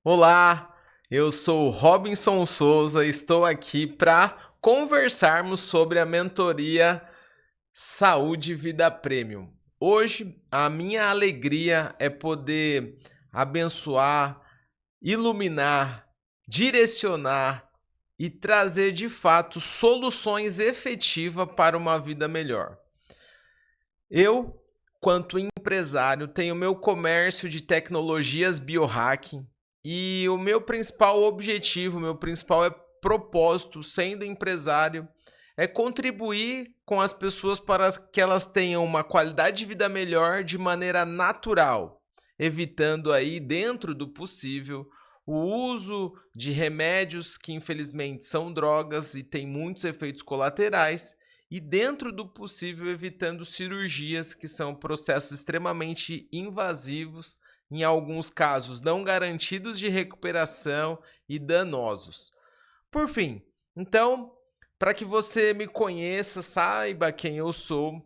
Olá, eu sou Robinson Souza, estou aqui para conversarmos sobre a mentoria Saúde e Vida Premium. Hoje, a minha alegria é poder abençoar, iluminar, direcionar e trazer de fato soluções efetivas para uma vida melhor. Eu, quanto empresário, tenho meu comércio de tecnologias biohacking e o meu principal objetivo, o meu principal propósito, sendo empresário, é contribuir com as pessoas para que elas tenham uma qualidade de vida melhor de maneira natural, evitando aí, dentro do possível, o uso de remédios que infelizmente são drogas e têm muitos efeitos colaterais e, dentro do possível, evitando cirurgias, que são processos extremamente invasivos, em alguns casos não garantidos de recuperação e danosos. Por fim, então, para que você me conheça, saiba quem eu sou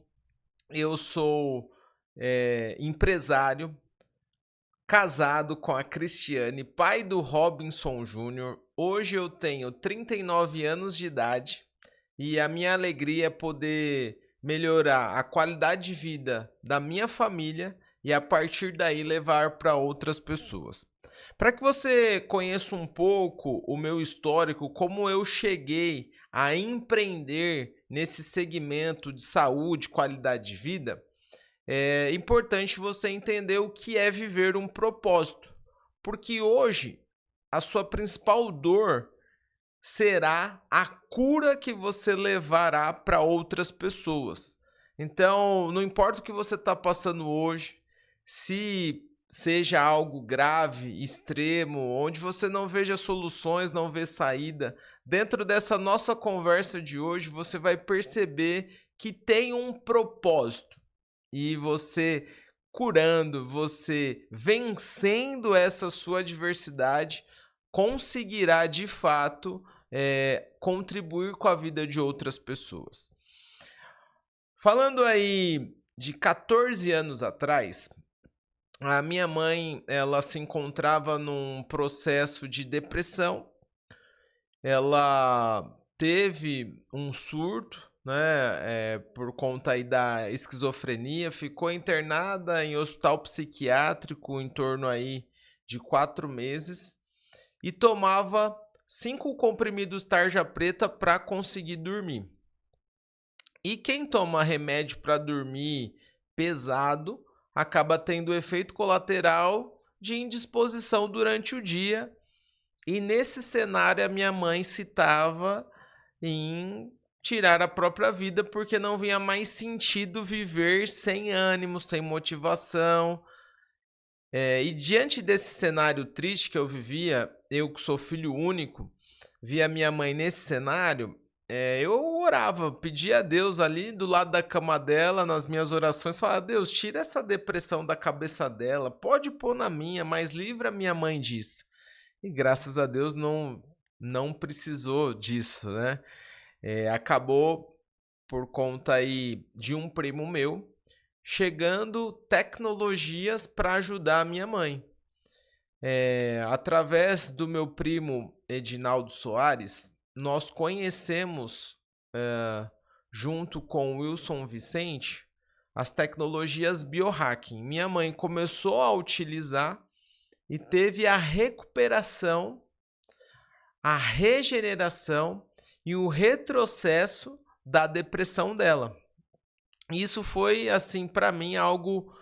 empresário, casado com a Cristiane, pai do Robinson Júnior. Hoje eu tenho 39 anos de idade e a minha alegria é poder melhorar a qualidade de vida da minha família e a partir daí levar para outras pessoas. Para que você conheça um pouco o meu histórico, como eu cheguei a empreender nesse segmento de saúde, qualidade de vida, é importante você entender o que é viver um propósito, porque hoje a sua principal dor será a cura que você levará para outras pessoas. Então, não importa o que você está passando hoje, se seja algo grave, extremo, onde você não veja soluções, não vê saída, dentro dessa nossa conversa de hoje, você vai perceber que tem um propósito e você curando, você vencendo essa sua adversidade, conseguirá de fato contribuir com a vida de outras pessoas. Falando aí de 14 anos atrás, a minha mãe ela se encontrava num processo de depressão. Ela teve um surto, né, por conta aí da esquizofrenia, ficou internada em hospital psiquiátrico em torno aí de 4 meses e tomava 5 comprimidos tarja preta para conseguir dormir. E quem toma remédio para dormir pesado acaba tendo efeito colateral de indisposição durante o dia, e nesse cenário a minha mãe citava em tirar a própria vida, porque não vinha mais sentido viver sem ânimo, sem motivação. E diante desse cenário triste que eu vivia, eu que sou filho único, via minha mãe nesse cenário, eu orava, pedia a Deus ali do lado da cama dela, nas minhas orações, falava: Deus, tira essa depressão da cabeça dela, pode pôr na minha, mas livra minha mãe disso. E graças a Deus não precisou disso, né. Acabou por conta aí de um primo meu, chegando tecnologias para ajudar a minha mãe. Através do meu primo Edinaldo Soares, nós conhecemos, junto com o Wilson Vicente, as tecnologias biohacking. Minha mãe começou a utilizar e teve a recuperação, a regeneração e o retrocesso da depressão dela. Isso foi, assim, para mim algo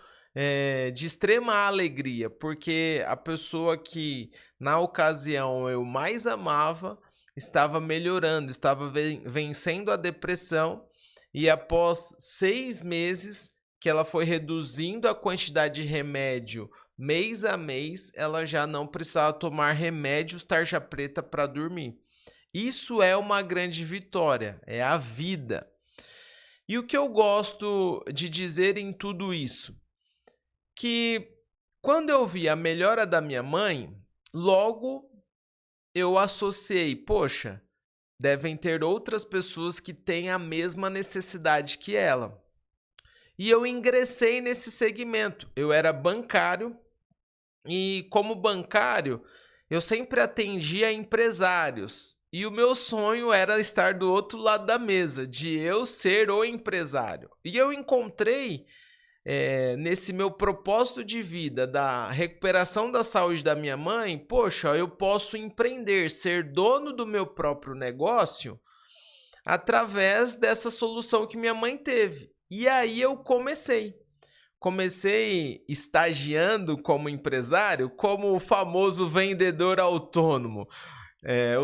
de extrema alegria, porque a pessoa que na ocasião eu mais amava estava melhorando, estava vencendo a depressão, e após 6 meses que ela foi reduzindo a quantidade de remédio mês a mês, ela já não precisava tomar remédios tarja preta para dormir. Isso é uma grande vitória, é a vida. E o que eu gosto de dizer em tudo isso? Que quando eu vi a melhora da minha mãe, logo eu associei, poxa, devem ter outras pessoas que têm a mesma necessidade que ela. E eu ingressei nesse segmento. Eu era bancário e, como bancário, eu sempre atendia empresários. E o meu sonho era estar do outro lado da mesa, de eu ser o empresário. E eu encontrei, nesse meu propósito de vida, da recuperação da saúde da minha mãe, poxa, eu posso empreender, ser dono do meu próprio negócio através dessa solução que minha mãe teve. E aí eu comecei estagiando como empresário, como o famoso vendedor autônomo.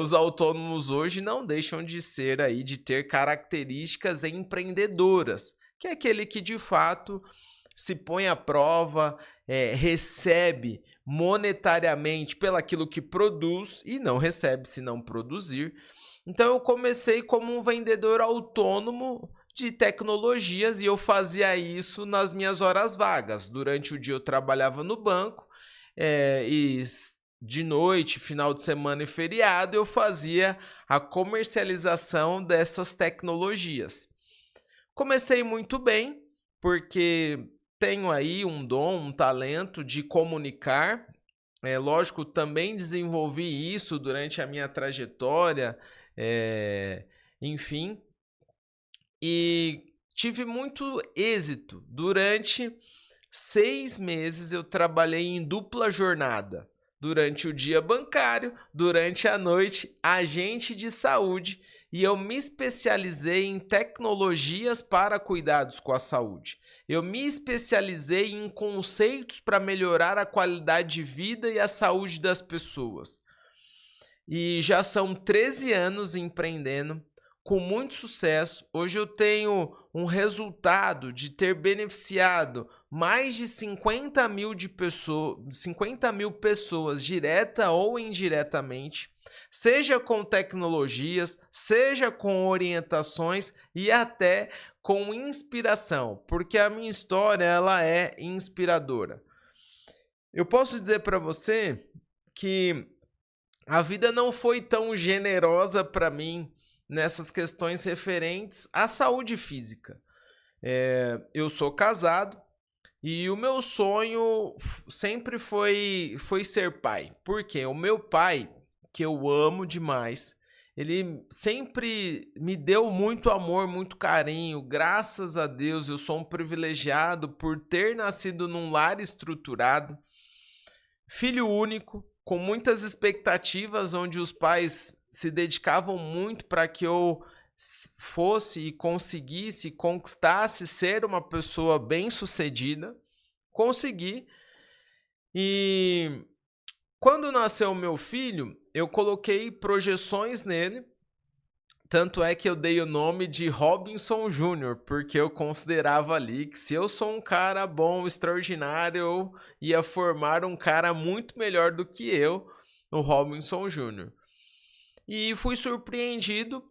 Os autônomos hoje não deixam de ser aí, de ter características empreendedoras, que é aquele que de fato se põe à prova, recebe monetariamente pelaquilo que produz e não recebe se não produzir. Então eu comecei como um vendedor autônomo de tecnologias e eu fazia isso nas minhas horas vagas. Durante o dia eu trabalhava no banco, de noite, final de semana e feriado eu fazia a comercialização dessas tecnologias. Comecei muito bem, porque tenho aí um dom, um talento de comunicar. É lógico, também desenvolvi isso durante a minha trajetória, enfim, e tive muito êxito. Durante 6 meses eu trabalhei em dupla jornada. Durante o dia bancário, durante a noite, agente de saúde, e eu me especializei em tecnologias para cuidados com a saúde. Eu me especializei em conceitos para melhorar a qualidade de vida e a saúde das pessoas. E já são 13 anos empreendendo, com muito sucesso. Hoje eu tenho um resultado de ter beneficiado mais de 50 mil pessoas, direta ou indiretamente, seja com tecnologias, seja com orientações e até com inspiração, porque a minha história ela é inspiradora. Eu posso dizer para você que a vida não foi tão generosa para mim nessas questões referentes à saúde física. Eu sou casado e o meu sonho sempre foi ser pai. Por quê? O meu pai, que eu amo demais, ele sempre me deu muito amor, muito carinho. Graças a Deus, eu sou um privilegiado por ter nascido num lar estruturado, filho único, com muitas expectativas, onde os pais se dedicavam muito para que eu fosse e conseguisse, conquistasse ser uma pessoa bem-sucedida. Consegui. E quando nasceu meu filho, eu coloquei projeções nele. Tanto é que eu dei o nome de Robinson Júnior, porque eu considerava ali que se eu sou um cara bom, extraordinário, eu ia formar um cara muito melhor do que eu, o Robinson Júnior. E fui surpreendido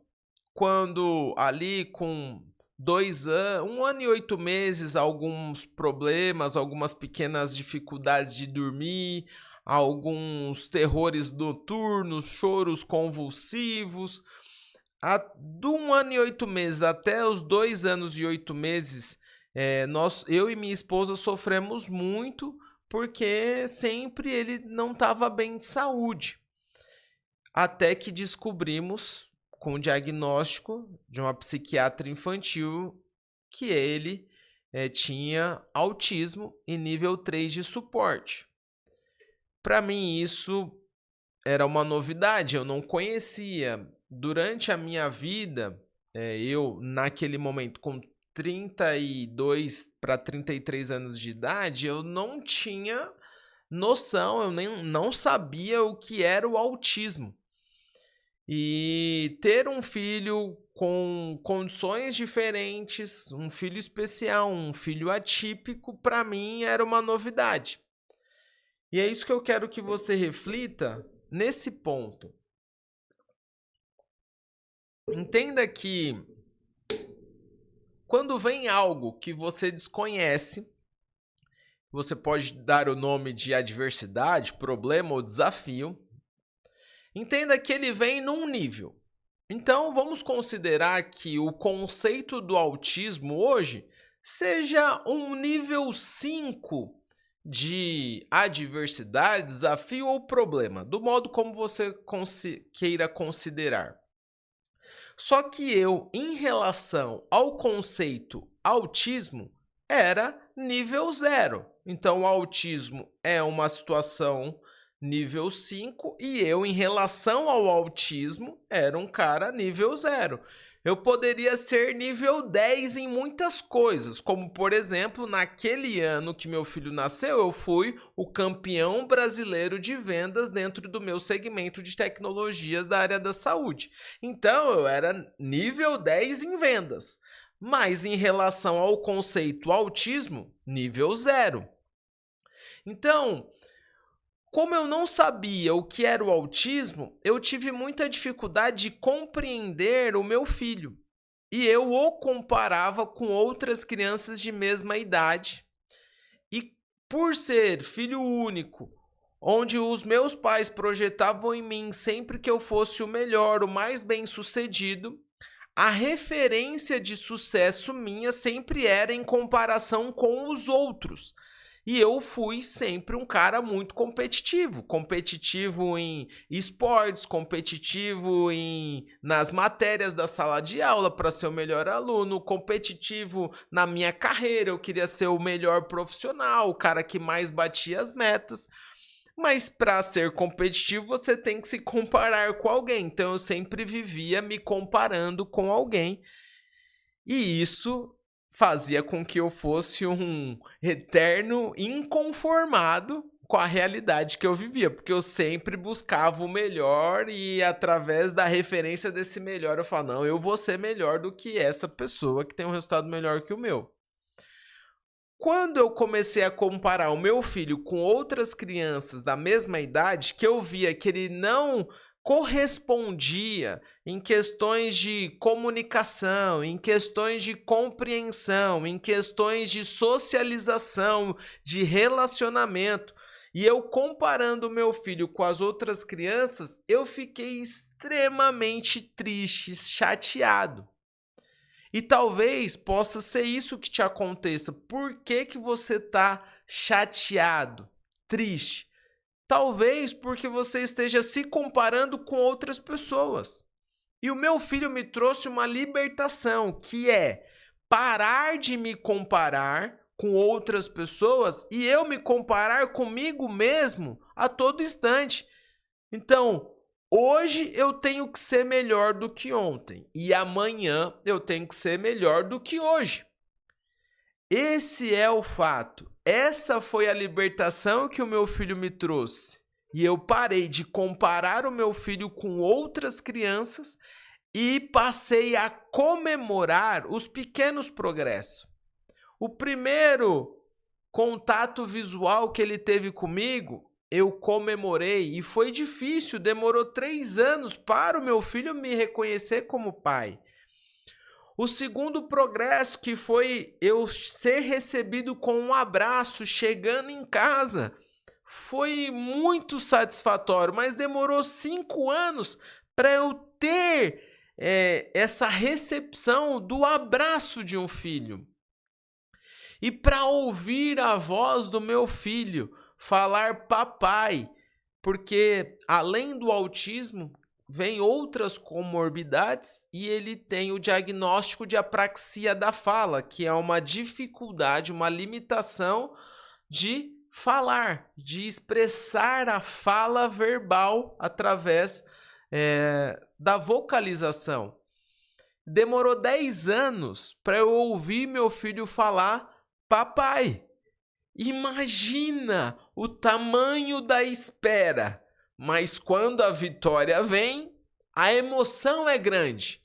quando ali com 2 anos, 1 ano e 8 meses, alguns problemas, algumas pequenas dificuldades de dormir, alguns terrores noturnos, choros convulsivos. De 1 ano e 8 meses até os 2 anos e 8 meses, eu e minha esposa sofremos muito porque sempre ele não estava bem de saúde. Até que descobrimos, com o diagnóstico de uma psiquiatra infantil, que ele tinha autismo em nível 3 de suporte. Para mim, isso era uma novidade, eu não conhecia. Durante a minha vida, eu, naquele momento, com 32 para 33 anos de idade, eu não tinha noção, eu nem não sabia o que era o autismo. E ter um filho com condições diferentes, um filho especial, um filho atípico, para mim era uma novidade. E é isso que eu quero que você reflita nesse ponto. Entenda que quando vem algo que você desconhece, você pode dar o nome de adversidade, problema ou desafio. Entenda que ele vem num nível. Então, vamos considerar que o conceito do autismo hoje seja um nível 5 de adversidade, desafio ou problema, do modo como você queira considerar. Só que eu, em relação ao conceito autismo, era nível zero. Então, o autismo é uma situação nível 5 e eu, em relação ao autismo, era um cara nível zero. Eu poderia ser nível 10 em muitas coisas, como por exemplo, naquele ano que meu filho nasceu, eu fui o campeão brasileiro de vendas dentro do meu segmento de tecnologias da área da saúde. Então, eu era nível 10 em vendas. Mas em relação ao conceito autismo, nível zero. Então, como eu não sabia o que era o autismo, eu tive muita dificuldade de compreender o meu filho. E eu o comparava com outras crianças de mesma idade. E por ser filho único, onde os meus pais projetavam em mim sempre que eu fosse o melhor, o mais bem-sucedido, a referência de sucesso minha sempre era em comparação com os outros. E eu fui sempre um cara muito competitivo, competitivo em esportes, competitivo nas matérias da sala de aula para ser o melhor aluno, competitivo na minha carreira, eu queria ser o melhor profissional, o cara que mais batia as metas. Mas para ser competitivo, você tem que se comparar com alguém. Então eu sempre vivia me comparando com alguém. E isso fazia com que eu fosse um eterno inconformado com a realidade que eu vivia, porque eu sempre buscava o melhor e através da referência desse melhor eu falava, não, eu vou ser melhor do que essa pessoa que tem um resultado melhor que o meu. Quando eu comecei a comparar o meu filho com outras crianças da mesma idade, que eu via que ele não correspondia em questões de comunicação, em questões de compreensão, em questões de socialização, de relacionamento, e eu comparando o meu filho com as outras crianças, eu fiquei extremamente triste, chateado. E talvez possa ser isso que te aconteça. Por que que você está chateado, triste? Talvez porque você esteja se comparando com outras pessoas. E o meu filho me trouxe uma libertação, que é parar de me comparar com outras pessoas e eu me comparar comigo mesmo a todo instante. Então, hoje eu tenho que ser melhor do que ontem e amanhã eu tenho que ser melhor do que hoje. Esse é o fato. Essa foi a libertação que o meu filho me trouxe. E eu parei de comparar o meu filho com outras crianças e passei a comemorar os pequenos progressos. O primeiro contato visual que ele teve comigo, eu comemorei e foi difícil, demorou 3 anos para o meu filho me reconhecer como pai. O segundo progresso, que foi eu ser recebido com um abraço chegando em casa, foi muito satisfatório, mas demorou 5 anos para eu ter essa recepção do abraço de um filho. E para ouvir a voz do meu filho falar papai, porque além do autismo, vem outras comorbidades e ele tem o diagnóstico de apraxia da fala, que é uma dificuldade, uma limitação de falar, de expressar a fala verbal através da vocalização. Demorou 10 anos para eu ouvir meu filho falar papai. Imagina o tamanho da espera. Mas quando a vitória vem, a emoção é grande.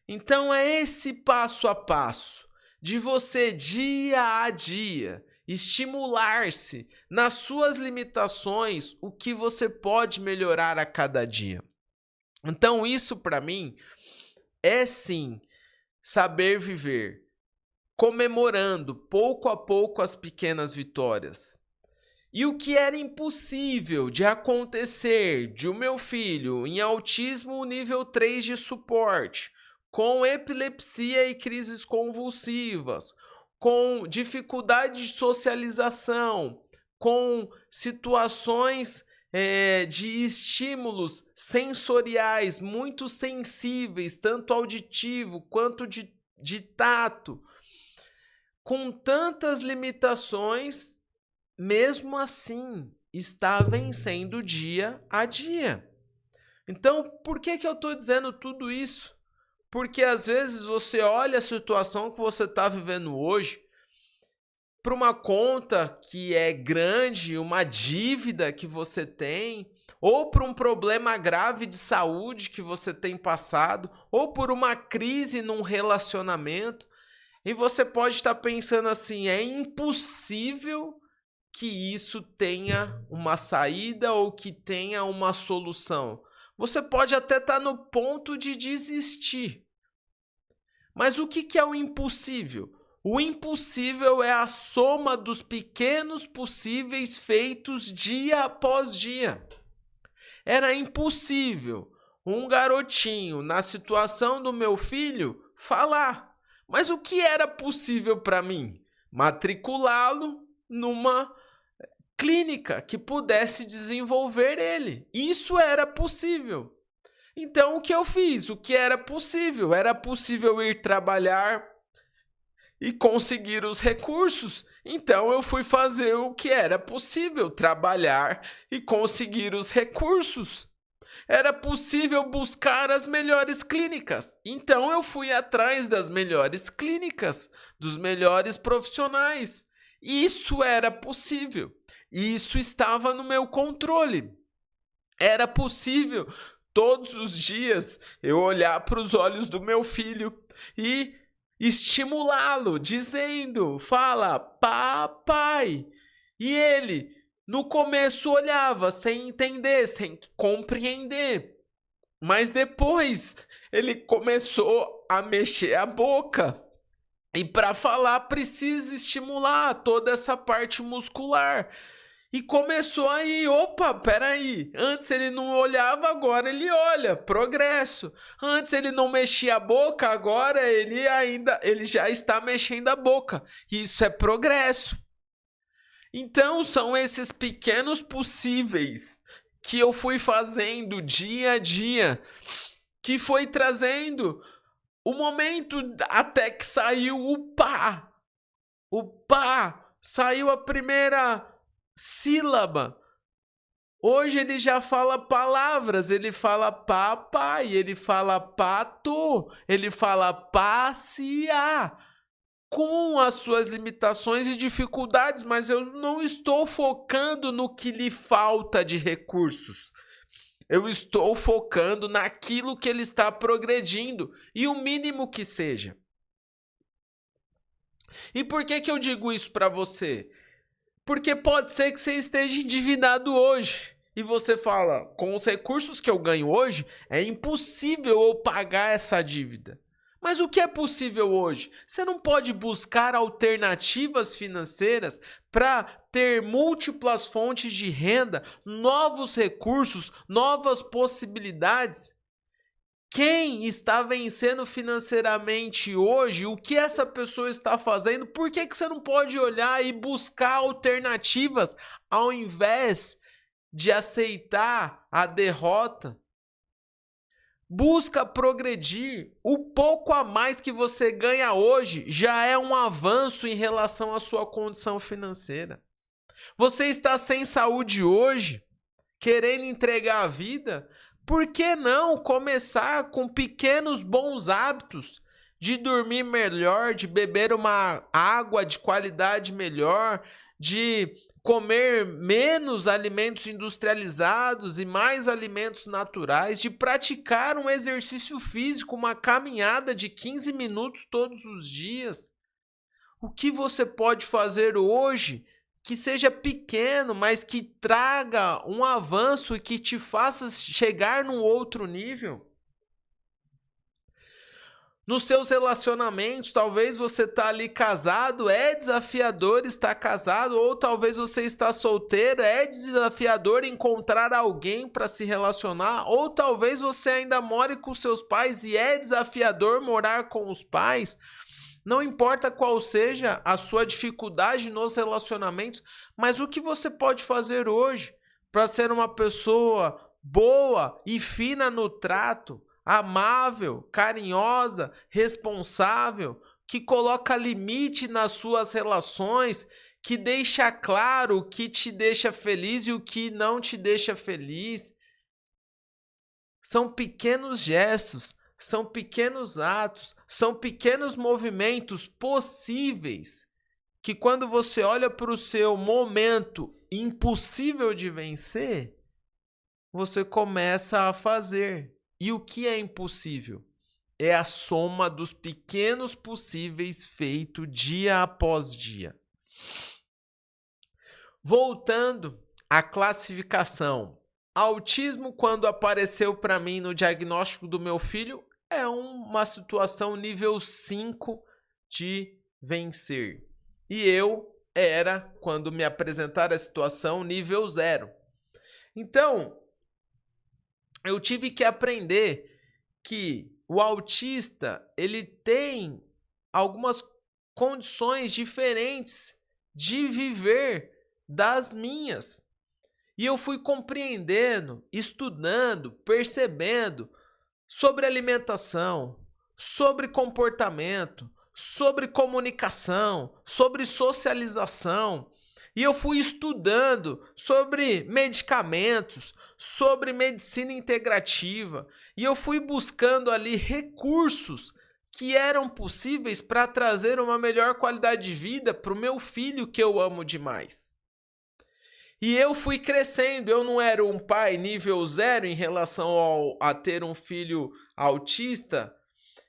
Então é esse passo a passo de você dia a dia estimular-se nas suas limitações, o que você pode melhorar a cada dia. Então isso para mim é sim saber viver, comemorando pouco a pouco as pequenas vitórias. E o que era impossível de acontecer de o meu filho em autismo nível 3 de suporte, com epilepsia e crises convulsivas, com dificuldade de socialização, com situações de estímulos sensoriais muito sensíveis, tanto auditivo quanto de tato, com tantas limitações, mesmo assim está vencendo dia a dia. Então, por que eu estou dizendo tudo isso? Porque às vezes você olha a situação que você está vivendo hoje, para uma conta que é grande, uma dívida que você tem, ou por um problema grave de saúde que você tem passado, ou por uma crise num relacionamento, e você pode estar pensando assim: é impossível que isso tenha uma saída ou que tenha uma solução. Você pode até estar no ponto de desistir. Mas o que é o impossível? O impossível é a soma dos pequenos possíveis feitos dia após dia. Era impossível um garotinho, na situação do meu filho, falar. Mas o que era possível para mim? Matriculá-lo numa clínica que pudesse desenvolver ele. Isso era possível. Então, o que eu fiz? O que era possível? Era possível ir trabalhar e conseguir os recursos. Então, eu fui fazer o que era possível: trabalhar e conseguir os recursos. Era possível buscar as melhores clínicas. Então, eu fui atrás das melhores clínicas, dos melhores profissionais. Isso era possível. Isso estava no meu controle. Era possível todos os dias eu olhar para os olhos do meu filho e estimulá-lo, dizendo: fala, papai. E ele, no começo, olhava sem entender, sem compreender. Mas depois ele começou a mexer a boca. E para falar precisa estimular toda essa parte muscular. E começou aí, opa, peraí, antes ele não olhava, agora ele olha, progresso. Antes ele não mexia a boca, agora ele já está mexendo a boca. Isso é progresso. Então são esses pequenos possíveis que eu fui fazendo dia a dia, que foi trazendo o momento até que saiu o pá. O pá, saiu a primeira sílaba. Hoje ele já fala palavras, ele fala papai, ele fala pato, ele fala passear, com as suas limitações e dificuldades, mas eu não estou focando no que lhe falta de recursos. Eu estou focando naquilo que ele está progredindo, e o mínimo que seja. E por que eu digo isso para você? Porque pode ser que você esteja endividado hoje e você fala: com os recursos que eu ganho hoje, é impossível eu pagar essa dívida. Mas o que é possível hoje? Você não pode buscar alternativas financeiras para ter múltiplas fontes de renda, novos recursos, novas possibilidades? Quem está vencendo financeiramente hoje, o que essa pessoa está fazendo? Por que você não pode olhar e buscar alternativas ao invés de aceitar a derrota? Busca progredir. O pouco a mais que você ganha hoje já é um avanço em relação à sua condição financeira. Você está sem saúde hoje, querendo entregar a vida? Por que não começar com pequenos bons hábitos de dormir melhor, de beber uma água de qualidade melhor, de comer menos alimentos industrializados e mais alimentos naturais, de praticar um exercício físico, uma caminhada de 15 minutos todos os dias? O que você pode fazer hoje que seja pequeno, mas que traga um avanço e que te faça chegar num outro nível? Nos seus relacionamentos, talvez você está ali casado, é desafiador estar casado, ou talvez você está solteiro, é desafiador encontrar alguém para se relacionar, ou talvez você ainda more com seus pais e é desafiador morar com os pais. Não importa qual seja a sua dificuldade nos relacionamentos, mas o que você pode fazer hoje para ser uma pessoa boa e fina no trato, amável, carinhosa, responsável, que coloca limite nas suas relações, que deixa claro o que te deixa feliz e o que não te deixa feliz. São pequenos gestos, são pequenos atos, são pequenos movimentos possíveis que, quando você olha para o seu momento impossível de vencer, você começa a fazer. E o que é impossível? É a soma dos pequenos possíveis feito dia após dia. Voltando à classificação. Autismo, quando apareceu para mim no diagnóstico do meu filho, é uma situação nível 5 de vencer. E eu era, quando me apresentaram a situação, nível 0. Então, eu tive que aprender que o autista, ele tem algumas condições diferentes de viver das minhas. E eu fui compreendendo, estudando, percebendo sobre alimentação, sobre comportamento, sobre comunicação, sobre socialização. E eu fui estudando sobre medicamentos, sobre medicina integrativa. E eu fui buscando ali recursos que eram possíveis para trazer uma melhor qualidade de vida para o meu filho, que eu amo demais. E eu fui crescendo, eu não era um pai nível 0 em relação a ter um filho autista.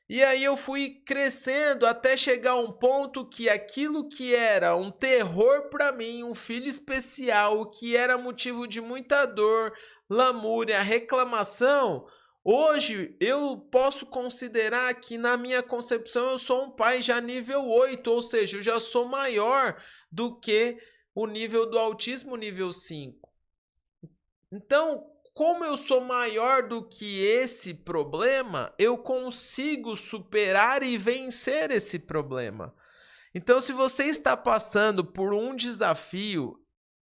E aí eu fui crescendo até chegar a um ponto que aquilo que era um terror para mim, um filho especial, que era motivo de muita dor, lamúria, reclamação, hoje eu posso considerar que, na minha concepção, eu sou um pai já nível 8, ou seja, eu já sou maior do que o nível do autismo nível 5. Então, como eu sou maior do que esse problema, eu consigo superar e vencer esse problema. Então, se você está passando por um desafio,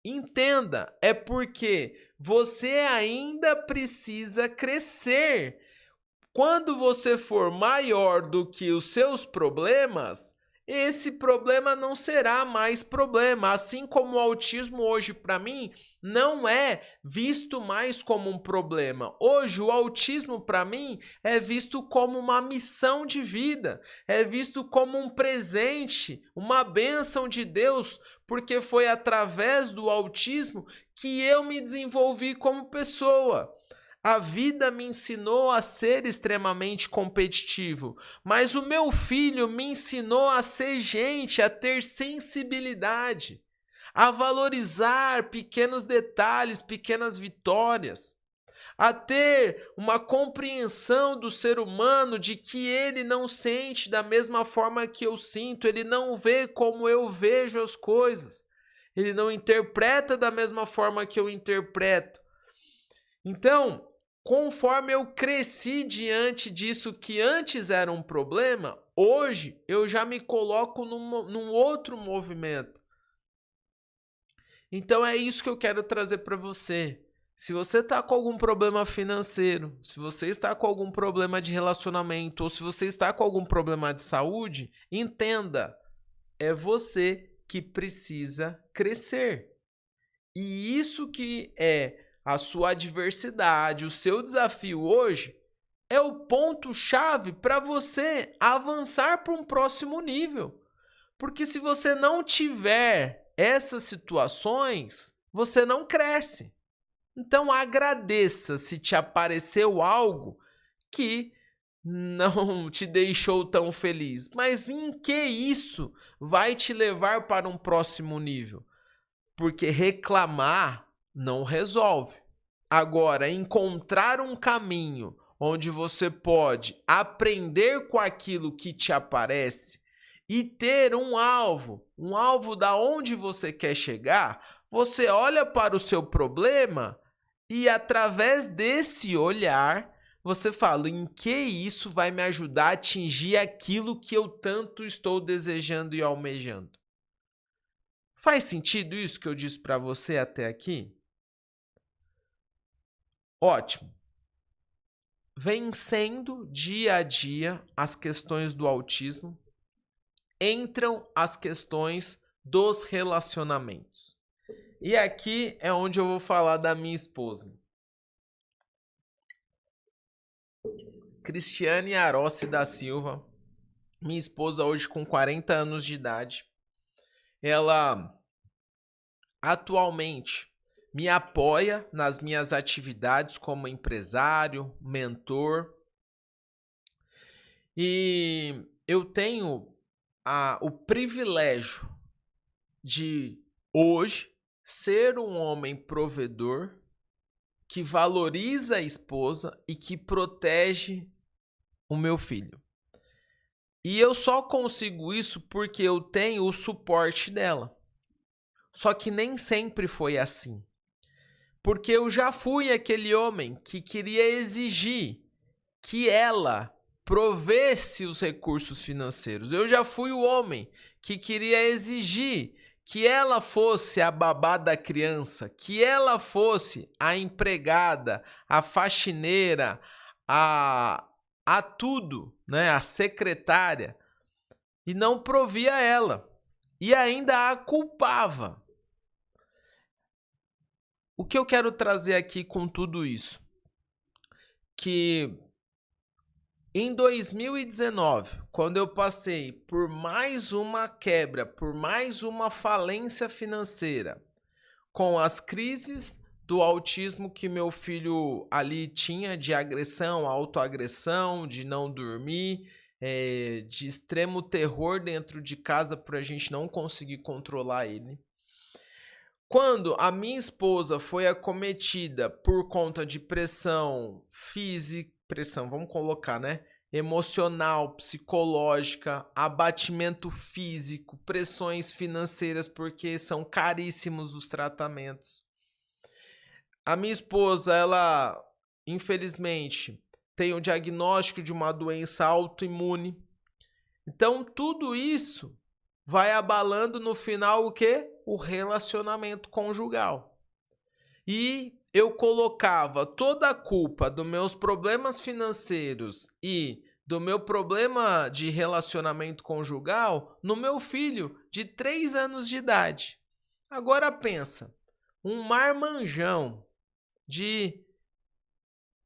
entenda, é porque você ainda precisa crescer. Quando você for maior do que os seus problemas, esse problema não será mais problema. Assim como o autismo hoje, para mim, não é visto mais como um problema. Hoje, o autismo, para mim, é visto como uma missão de vida. É visto como um presente, uma bênção de Deus, porque foi através do autismo que eu me desenvolvi como pessoa. A vida me ensinou a ser extremamente competitivo, mas o meu filho me ensinou a ser gente, a ter sensibilidade, a valorizar pequenos detalhes, pequenas vitórias, a ter uma compreensão do ser humano de que ele não sente da mesma forma que eu sinto, ele não vê como eu vejo as coisas, ele não interpreta da mesma forma que eu interpreto. Então, conforme eu cresci diante disso que antes era um problema, hoje eu já me coloco num outro movimento. Então é isso que eu quero trazer para você. Se você está com algum problema financeiro, se você está com algum problema de relacionamento, ou se você está com algum problema de saúde, entenda, é você que precisa crescer. E isso que é a sua adversidade, o seu desafio hoje, é o ponto-chave para você avançar para um próximo nível. Porque se você não tiver essas situações, você não cresce. Então agradeça se te apareceu algo que não te deixou tão feliz. Mas em que isso vai te levar para um próximo nível? Porque reclamar não resolve. Agora, encontrar um caminho onde você pode aprender com aquilo que te aparece e ter um alvo da onde você quer chegar, você olha para o seu problema e, através desse olhar, você fala, em que isso vai me ajudar a atingir aquilo que eu tanto estou desejando e almejando? Faz sentido isso que eu disse para você até aqui? Ótimo. Vencendo dia a dia as questões do autismo, entram as questões dos relacionamentos. E aqui é onde eu vou falar da minha esposa. Cristiane Arossi da Silva, minha esposa hoje com 40 anos de idade. Ela atualmente me apoia nas minhas atividades como empresário, mentor. E eu tenho o privilégio de hoje ser um homem provedor que valoriza a esposa e que protege o meu filho. E eu só consigo isso porque eu tenho o suporte dela. Só que nem sempre foi assim. Porque eu já fui aquele homem que queria exigir que ela provesse os recursos financeiros. Eu já fui o homem que queria exigir que ela fosse a babá da criança, que ela fosse a empregada, a faxineira, a tudo, né? A secretária, e não provia ela. E ainda a culpava. O que eu quero trazer aqui com tudo isso? Que em 2019, quando eu passei por mais uma quebra, por mais uma falência financeira, com as crises do autismo que meu filho ali tinha, de agressão, autoagressão, de não dormir, de extremo terror dentro de casa por a gente não conseguir controlar ele. Quando a minha esposa foi acometida por conta de pressão física, vamos colocar, né? Emocional, psicológica, abatimento físico, pressões financeiras, porque são caríssimos os tratamentos. A minha esposa, ela, infelizmente, tem o diagnóstico de uma doença autoimune. Então, tudo isso vai abalando no final o quê? O relacionamento conjugal. E eu colocava toda a culpa dos meus problemas financeiros e do meu problema de relacionamento conjugal no meu filho de 3 anos de idade. Agora pensa, um marmanjão de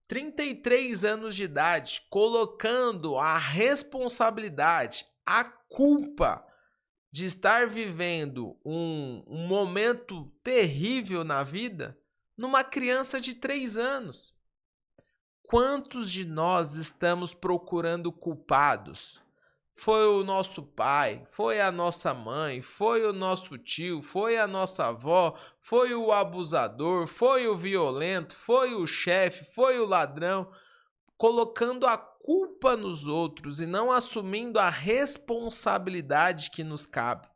33 anos de idade colocando a responsabilidade, a culpa de estar vivendo um momento terrível na vida numa criança de 3 anos. Quantos de nós estamos procurando culpados? Foi o nosso pai, foi a nossa mãe, foi o nosso tio, foi a nossa avó, foi o abusador, foi o violento, foi o chefe, foi o ladrão, colocando a culpa nos outros e não assumindo a responsabilidade que nos cabe.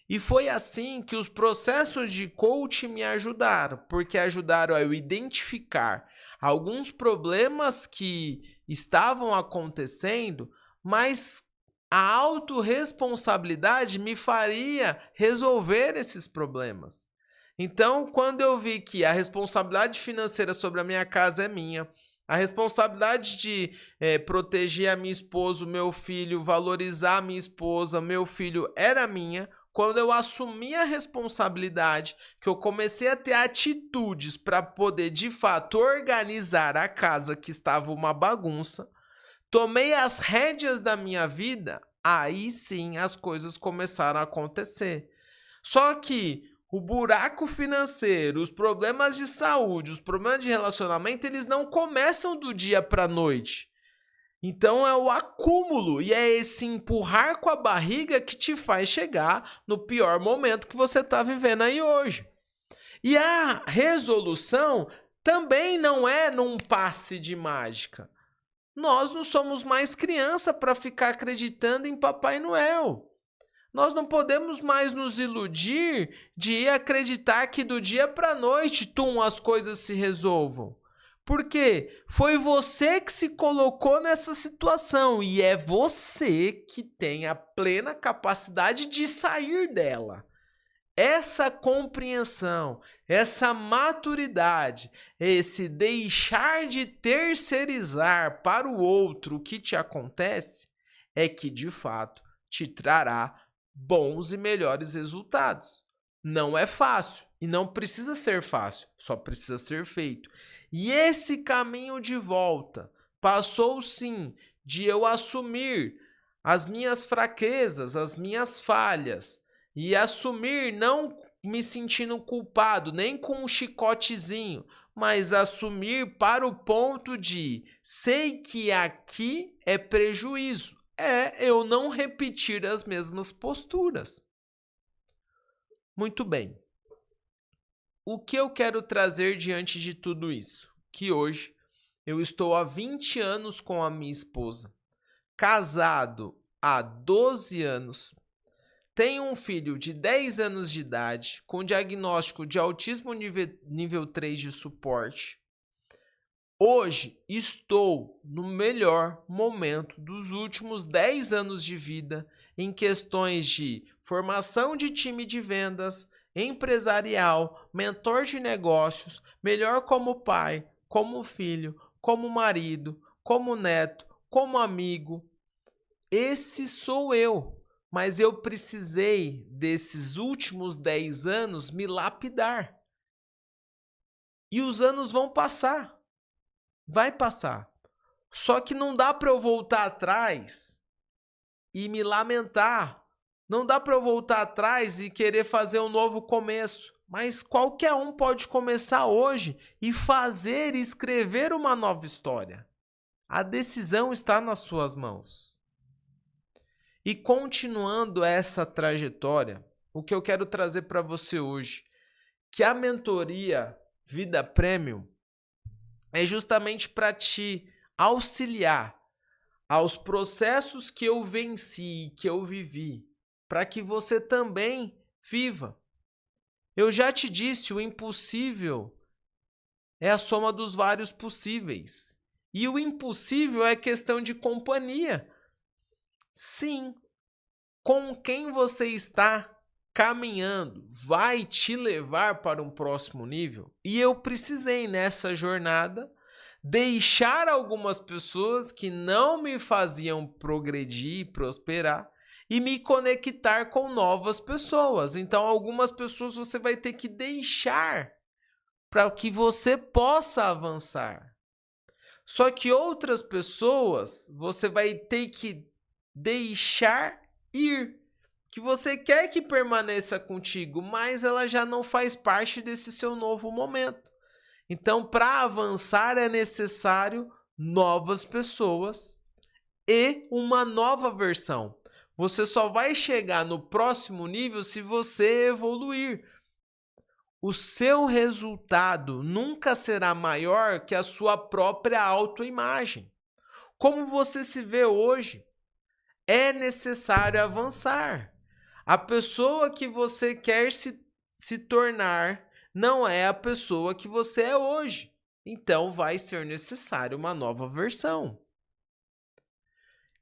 E foi assim que os processos de coaching me ajudaram, porque ajudaram a eu identificar alguns problemas que estavam acontecendo, mas a autorresponsabilidade me faria resolver esses problemas. Então, quando eu vi que a responsabilidade financeira sobre a minha casa é minha, a responsabilidade de proteger a minha esposa, o meu filho, valorizar a minha esposa, meu filho era minha. Quando eu assumi a responsabilidade, que eu comecei a ter atitudes para poder, de fato, organizar a casa que estava uma bagunça, tomei as rédeas da minha vida, aí sim as coisas começaram a acontecer. Só que o buraco financeiro, os problemas de saúde, os problemas de relacionamento, eles não começam do dia para a noite. Então é o acúmulo e é esse empurrar com a barriga que te faz chegar no pior momento que você está vivendo aí hoje. E a resolução também não é num passe de mágica. Nós não somos mais criança para ficar acreditando em Papai Noel. Nós não podemos mais nos iludir de acreditar que do dia para a noite as coisas se resolvam. Porque foi você que se colocou nessa situação e é você que tem a plena capacidade de sair dela. Essa compreensão, essa maturidade, esse deixar de terceirizar para o outro o que te acontece, é que de fato te trará bons e melhores resultados. Não é fácil e não precisa ser fácil, só precisa ser feito. E esse caminho de volta passou sim de eu assumir as minhas fraquezas, as minhas falhas, e assumir não me sentindo culpado, nem com um chicotezinho, mas assumir para o ponto de sei que aqui é prejuízo. É eu não repetir as mesmas posturas. Muito bem. O que eu quero trazer diante de tudo isso? Que hoje eu estou há 20 anos com a minha esposa, casado há 12 anos, tenho um filho de 10 anos de idade, com diagnóstico de autismo nível 3 de suporte. Hoje estou no melhor momento dos últimos 10 anos de vida em questões de formação de time de vendas, empresarial, mentor de negócios, melhor como pai, como filho, como marido, como neto, como amigo. Esse sou eu. Mas eu precisei desses últimos 10 anos me lapidar. E os anos vão passar. Vai passar. Só que não dá para eu voltar atrás e me lamentar. Não dá para eu voltar atrás e querer fazer um novo começo. Mas qualquer um pode começar hoje e fazer e escrever uma nova história. A decisão está nas suas mãos. E continuando essa trajetória, o que eu quero trazer para você hoje, que a mentoria Vida Premium é justamente para te auxiliar aos processos que eu venci, que eu vivi, para que você também viva. Eu já te disse, o impossível é a soma dos vários possíveis. E o impossível é questão de companhia. Sim, com quem você está caminhando vai te levar para um próximo nível. E eu precisei nessa jornada deixar algumas pessoas que não me faziam progredir e prosperar e me conectar com novas pessoas. Então, algumas pessoas você vai ter que deixar para que você possa avançar. Só que outras pessoas você vai ter que deixar ir, que você quer que permaneça contigo, mas ela já não faz parte desse seu novo momento. Então, para avançar é necessário novas pessoas e uma nova versão. Você só vai chegar no próximo nível se você evoluir. O seu resultado nunca será maior que a sua própria autoimagem. Como você se vê hoje, é necessário avançar. A pessoa que você quer se tornar não é a pessoa que você é hoje. Então vai ser necessário uma nova versão.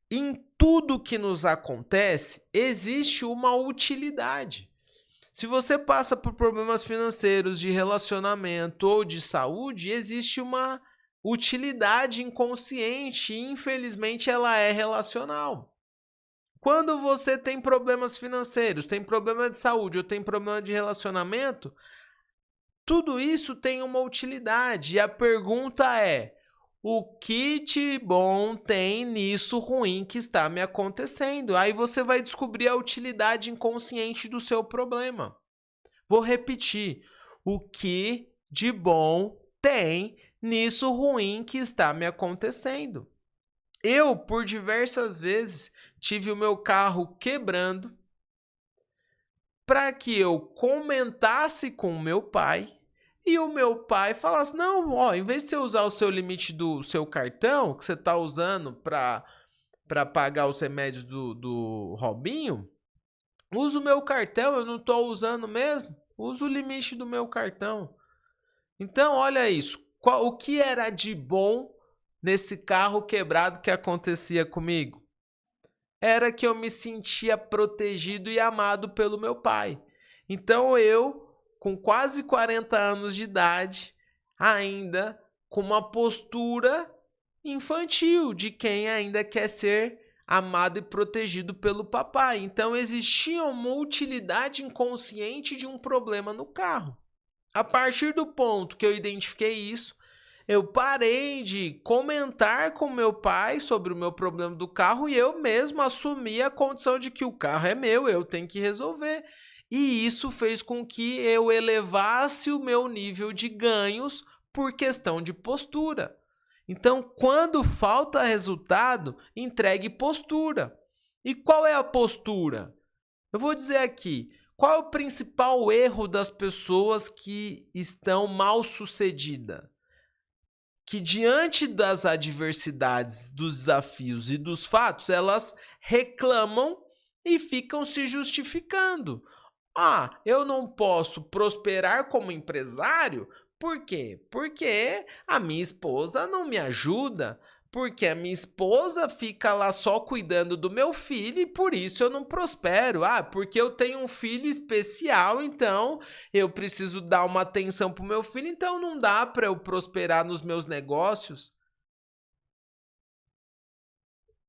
Em tudo que nos acontece, existe uma utilidade. Se você passa por problemas financeiros, de relacionamento ou de saúde, existe uma utilidade inconsciente e, infelizmente, ela é relacional. Quando você tem problemas financeiros, tem problema de saúde ou tem problema de relacionamento, tudo isso tem uma utilidade. E a pergunta é: o que de bom tem nisso ruim que está me acontecendo? Aí você vai descobrir a utilidade inconsciente do seu problema. Vou repetir: o que de bom tem nisso ruim que está me acontecendo? Eu, por diversas vezes, tive o meu carro quebrando para que eu comentasse com o meu pai e o meu pai falasse: não, ó, em vez de você usar o seu limite do seu cartão, que você está usando para pagar os remédios do Robinho, usa o meu cartão, eu não estou usando mesmo, usa o limite do meu cartão. Então, olha isso, O que era de bom nesse carro quebrado que acontecia comigo? Era que eu me sentia protegido e amado pelo meu pai. Então eu, com quase 40 anos de idade, ainda com uma postura infantil de quem ainda quer ser amado e protegido pelo papai. Então existia uma utilidade inconsciente de um problema no carro. A partir do ponto que eu identifiquei isso, eu parei de comentar com meu pai sobre o meu problema do carro e eu mesmo assumi a condição de que o carro é meu, eu tenho que resolver. E isso fez com que eu elevasse o meu nível de ganhos por questão de postura. Então, quando falta resultado, entregue postura. E qual é a postura? Eu vou dizer aqui, qual é o principal erro das pessoas que estão mal sucedidas? Que diante das adversidades, dos desafios e dos fatos, elas reclamam e ficam se justificando. Ah, eu não posso prosperar como empresário? Por quê? Porque a minha esposa não me ajuda, porque a minha esposa fica lá só cuidando do meu filho e por isso eu não prospero. Ah, porque eu tenho um filho especial, então eu preciso dar uma atenção pro meu filho, então não dá para eu prosperar nos meus negócios.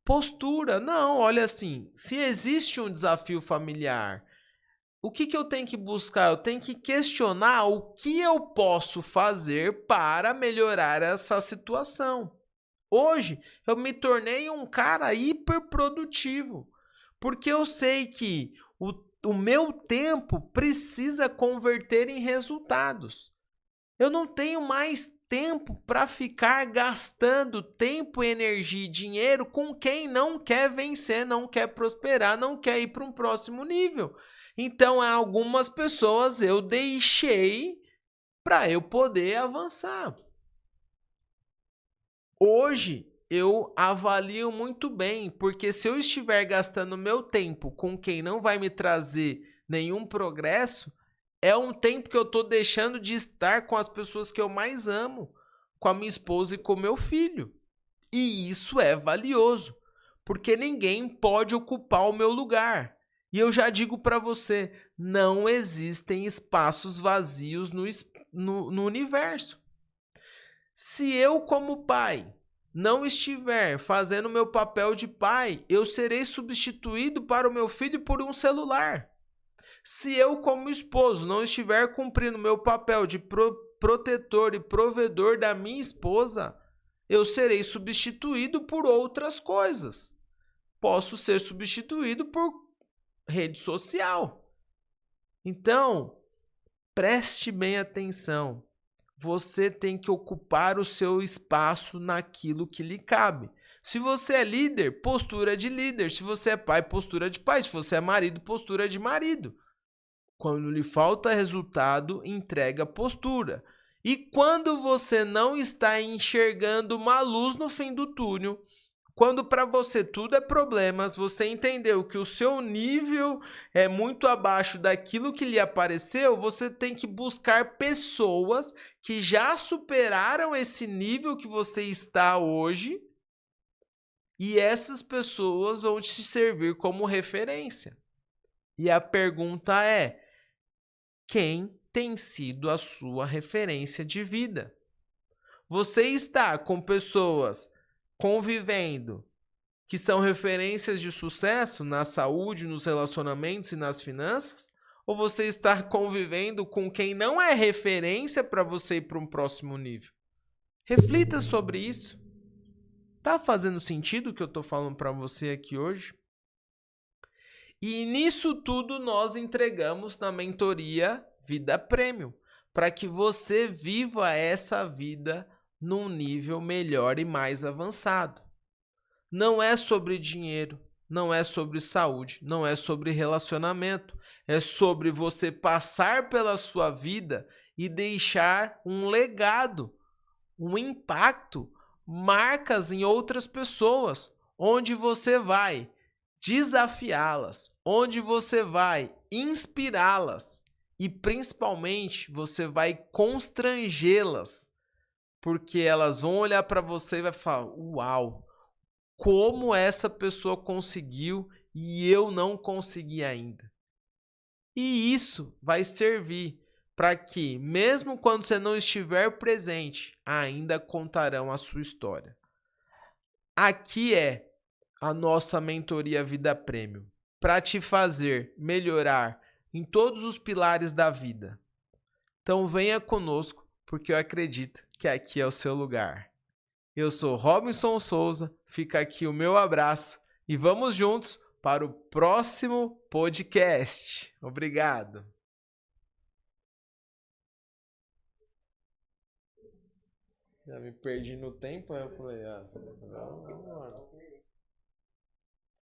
Postura, não, olha assim, se existe um desafio familiar, o que eu tenho que buscar? Eu tenho que questionar o que eu posso fazer para melhorar essa situação. Hoje, eu me tornei um cara hiperprodutivo, porque eu sei que o meu tempo precisa converter em resultados. Eu não tenho mais tempo para ficar gastando tempo, energia e dinheiro com quem não quer vencer, não quer prosperar, não quer ir para um próximo nível. Então, algumas pessoas eu deixei para eu poder avançar. Hoje, eu avalio muito bem, porque se eu estiver gastando meu tempo com quem não vai me trazer nenhum progresso, é um tempo que eu estou deixando de estar com as pessoas que eu mais amo, com a minha esposa e com meu filho. E isso é valioso, porque ninguém pode ocupar o meu lugar. E eu já digo para você, não existem espaços vazios no universo. Se eu, como pai, não estiver fazendo o meu papel de pai, eu serei substituído para o meu filho por um celular. Se eu, como esposo, não estiver cumprindo o meu papel de protetor e provedor da minha esposa, eu serei substituído por outras coisas. Posso ser substituído por rede social. Então, preste bem atenção. Você tem que ocupar o seu espaço naquilo que lhe cabe. Se você é líder, postura de líder. Se você é pai, postura de pai. Se você é marido, postura de marido. Quando lhe falta resultado, entrega postura. E quando você não está enxergando uma luz no fim do túnel, quando para você tudo é problemas, você entendeu que o seu nível é muito abaixo daquilo que lhe apareceu, você tem que buscar pessoas que já superaram esse nível que você está hoje, e essas pessoas vão te servir como referência. E a pergunta é: quem tem sido a sua referência de vida? Você está com pessoas convivendo que são referências de sucesso na saúde, nos relacionamentos e nas finanças? Ou você está convivendo com quem não é referência para você ir para um próximo nível? Reflita sobre isso. Tá fazendo sentido o que eu estou falando para você aqui hoje? E nisso tudo nós entregamos na mentoria Vida Premium, para que você viva essa vida num nível melhor e mais avançado. Não é sobre dinheiro, não é sobre saúde, não é sobre relacionamento. É sobre você passar pela sua vida e deixar um legado, um impacto, marcas em outras pessoas, onde você vai desafiá-las, onde você vai inspirá-las e principalmente você vai constrangê-las porque elas vão olhar para você e vai falar: "Uau, como essa pessoa conseguiu e eu não consegui ainda". E isso vai servir para que, mesmo quando você não estiver presente, ainda contarão a sua história. Aqui é a nossa mentoria Vida Prêmio, para te fazer melhorar em todos os pilares da vida. Então venha conosco, porque eu acredito que aqui é o seu lugar. Eu sou Robinson Souza, fica aqui o meu abraço e vamos juntos para o próximo podcast. Obrigado. Já me perdi no tempo, aí eu falei, vamos lá.